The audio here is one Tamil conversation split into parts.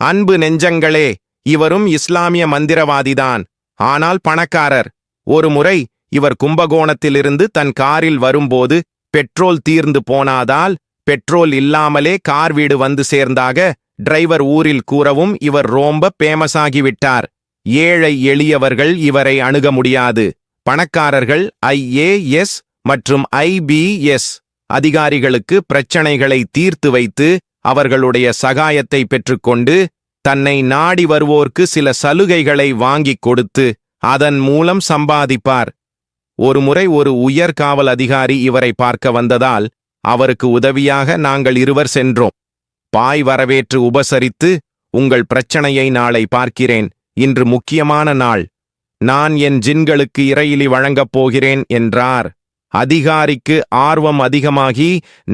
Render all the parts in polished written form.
அன்பு நெஞ்சங்களே, இவரும் இஸ்லாமிய மந்திரவாதிதான். ஆனால் பணக்காரர். ஒருமுறை இவர் கும்பகோணத்திலிருந்து தன் காரில் வரும்போது பெட்ரோல் தீர்ந்து போனாதால் பெட்ரோல் இல்லாமலே கார் வீடு வந்து சேர்ந்தாக டிரைவர் ஊரில் கூறவும் இவர் ரொம்ப பேமஸாகிவிட்டார். ஏழை எளியவர்கள் இவரை அணுக முடியாது. பணக்காரர்கள் IAS மற்றும் IBS அதிகாரிகளுக்கு பிரச்சனைகளை தீர்த்து வைத்து அவர்களுடைய சகாயத்தை பெற்றுக்கொண்டு தன்னை நாடி வருவோர்க்கு சில சலுகைகளை வாங்கிக் கொடுத்து அதன் மூலம் சம்பாதிப்பார். ஒருமுறை ஒரு உயர் காவல் அதிகாரி இவரை பார்க்க வந்ததால் அவருக்கு உதவியாக நாங்கள் இருவர் சென்றோம். பாய் வரவேற்று உபசரித்து, உங்கள் பிரச்சனையை நாளை பார்க்கிறேன், இன்று முக்கியமான நாள், நான் என் ஜின்களுக்கு இறையிலி வழங்கப் போகிறேன் என்றார். அதிகாரிக்கு ஆர்வம் அதிகமாகி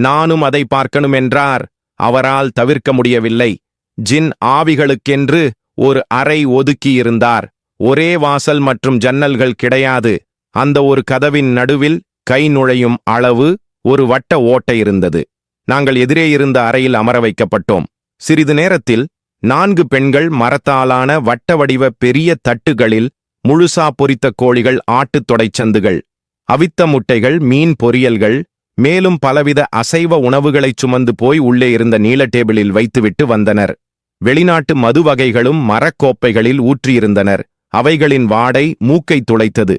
நானும் அதை பார்க்கணும் என்றார். அவரால் தவிர்க்க முடியவில்லை. ஜின் ஆவிகளுக்கென்று ஒரு அறை ஒதுக்கியிருந்தார். ஒரே வாசல் மற்றும் ஜன்னல்கள் கிடையாது. அந்த ஒரு கதவின் நடுவில் கை நுழையும் அளவு ஒரு வட்ட ஓட்டை இருந்தது. நாங்கள் எதிரே இருந்த அறையில் அமர வைக்கப்பட்டோம். சிறிது நேரத்தில் 4 பெண்கள் மரத்தாலான வட்ட வடிவ பெரிய தட்டுகளில் முழுசா பொரித்த கோழிகள், ஆட்டுத் தொடைச்சந்துகள், அவித்த முட்டைகள், மீன் பொரியல்கள், மேலும் பலவித அசைவ உணவுகளைச் சுமந்து போய் உள்ளே இருந்த நீல டேபிளில் வைத்துவிட்டு வந்தனர். வெளிநாட்டு மது வகைகளும் மரக்கோப்பைகளில் ஊற்றியிருந்தனர். அவைகளின் வாடை மூக்கை துளைத்தது.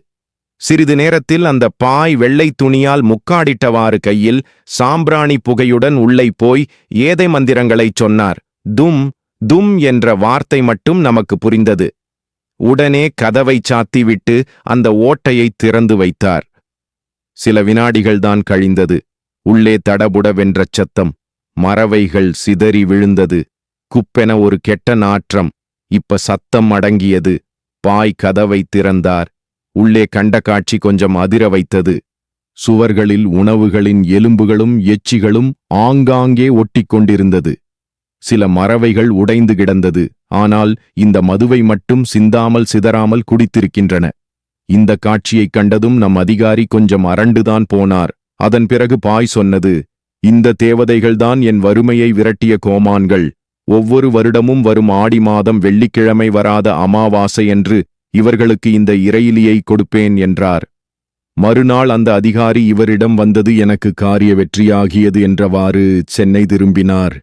சிறிது நேரத்தில் அந்த பாய் வெள்ளை துணியால் முக்காடிட்டவாறு கையில் சாம்பிராணி புகையுடன் உள்ளே போய் ஏதை மந்திரங்களைச் சொன்னார். தும் தும் என்ற வார்த்தை மட்டும் நமக்கு புரிந்தது. உடனே கதவை சாத்திவிட்டு அந்த ஓட்டையை திறந்து வைத்தார். சில வினாடிகள்தான் கழிந்தது. உள்ளே தடபுடவென்ற சத்தம். மரவைகள் சிதறி விழுந்தது. குப்பென ஒரு கெட்ட நாற்றம். இப்ப சத்தம் அடங்கியது. பாய் கதவை திறந்தார். உள்ளே கண்ட காட்சி கொஞ்சம் அதிர வைத்தது. சுவர்களில் உணவுகளின் எலும்புகளும் எச்சிகளும் ஆங்காங்கே ஒட்டிக்கொண்டிருந்தது. சில மரவைகள் உடைந்து கிடந்தது. ஆனால் இந்த மதுவை மட்டும் சிந்தாமல் சிதறாமல் குடித்திருக்கின்றன. இந்த காட்சியைக் கண்டதும் நம் அதிகாரி கொஞ்சம் அரண்டுதான் போனார். அதன் பிறகு பாய் சொன்னது, இந்த தேவதைகள்தான் என் வறுமையை விரட்டிய கோமான்கள். ஒவ்வொரு வருடமும் வரும் ஆடி மாதம் வெள்ளிக்கிழமை வராத அமாவாசை என்று இவர்களுக்கு இந்த இறையிலியை கொடுப்பேன் என்றார். மறுநாள் அந்த அதிகாரி இவரிடம் வந்தது எனக்கு காரிய வெற்றியாகியது என்றவாறு சென்னை திரும்பினார்.